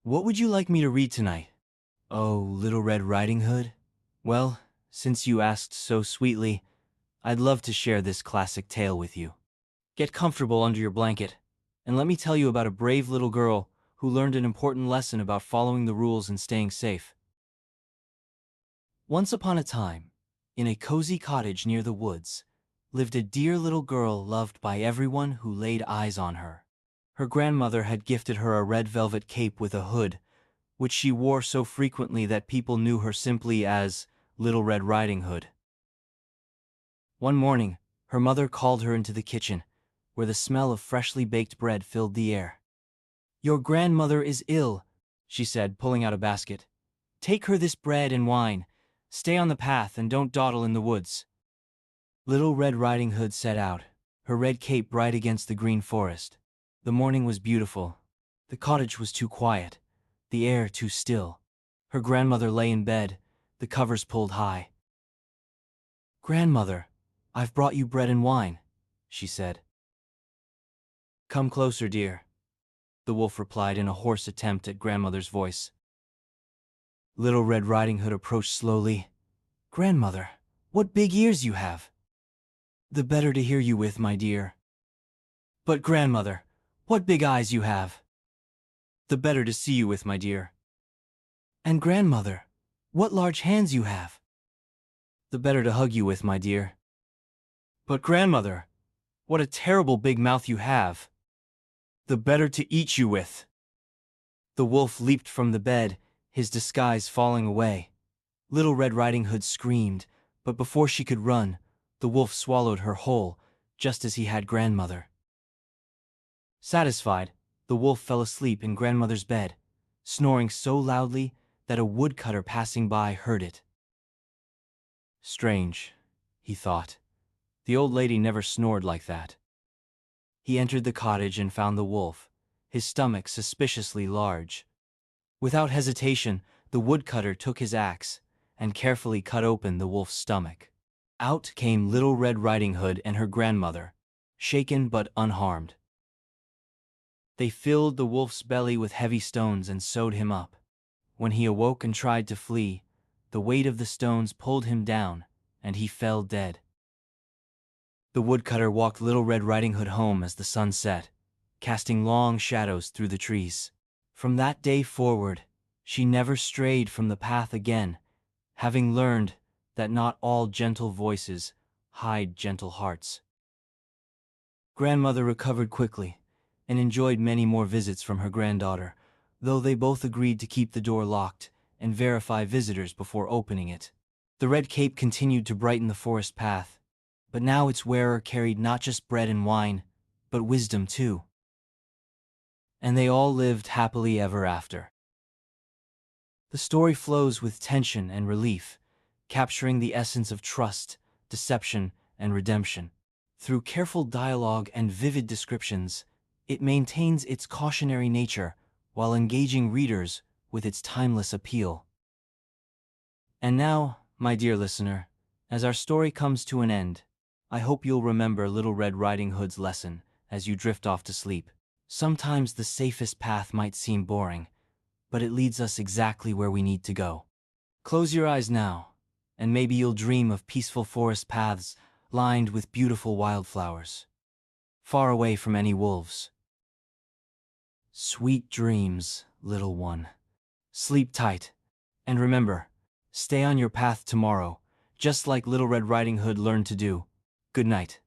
What would you like me to read tonight? Oh, Little Red Riding Hood? Well, since you asked so sweetly, I'd love to share this classic tale with you. Get comfortable under your blanket, and let me tell you about a brave little girl who learned an important lesson about following the rules and staying safe. Once upon a time, in a cozy cottage near the woods, lived a dear little girl loved by everyone who laid eyes on her. Her grandmother had gifted her a red velvet cape with a hood, which she wore so frequently that people knew her simply as Little Red Riding Hood. One morning, her mother called her into the kitchen, where the smell of freshly baked bread filled the air. "Your grandmother is ill," she said, pulling out a basket. "Take her this bread and wine. Stay on the path and don't dawdle in the woods." Little Red Riding Hood set out, her red cape bright against the green forest. The morning was beautiful. The cottage was too quiet, the air too still. Her grandmother lay in bed, the covers pulled high. "Grandmother, I've brought you bread and wine," she said. "Come closer, dear," the wolf replied in a hoarse attempt at grandmother's voice. Little Red Riding Hood approached slowly. "Grandmother, what big ears you have!" "The better to hear you with, my dear." "But grandmother, what big eyes you have!" "The better to see you with, my dear." "And grandmother, what large hands you have!" "The better to hug you with, my dear." "But grandmother, what a terrible big mouth you have!" "The better to eat you with." The wolf leaped from the bed, his disguise falling away. Little Red Riding Hood screamed, but before she could run, the wolf swallowed her whole, just as he had grandmother. Satisfied, the wolf fell asleep in grandmother's bed, snoring so loudly that a woodcutter passing by heard it. Strange, he thought. The old lady never snored like that. He entered the cottage and found the wolf, his stomach suspiciously large. Without hesitation, the woodcutter took his axe and carefully cut open the wolf's stomach. Out came Little Red Riding Hood and her grandmother, shaken but unharmed. They filled the wolf's belly with heavy stones and sewed him up. When he awoke and tried to flee, the weight of the stones pulled him down, and he fell dead. The woodcutter walked Little Red Riding Hood home as the sun set, casting long shadows through the trees. From that day forward, she never strayed from the path again, having learned that not all gentle voices hide gentle hearts. Grandmother recovered quickly and enjoyed many more visits from her granddaughter, though they both agreed to keep the door locked and verify visitors before opening it. The red cape continued to brighten the forest path, but now its wearer carried not just bread and wine, but wisdom too. And they all lived happily ever after. The story flows with tension and relief, capturing the essence of trust, deception, and redemption. Through careful dialogue and vivid descriptions, it maintains its cautionary nature while engaging readers with its timeless appeal. And now, my dear listener, as our story comes to an end, I hope you'll remember Little Red Riding Hood's lesson as you drift off to sleep. Sometimes the safest path might seem boring, but it leads us exactly where we need to go. Close your eyes now, and maybe you'll dream of peaceful forest paths lined with beautiful wildflowers, far away from any wolves. Sweet dreams, little one. Sleep tight, and remember, stay on your path tomorrow, just like Little Red Riding Hood learned to do. Good night.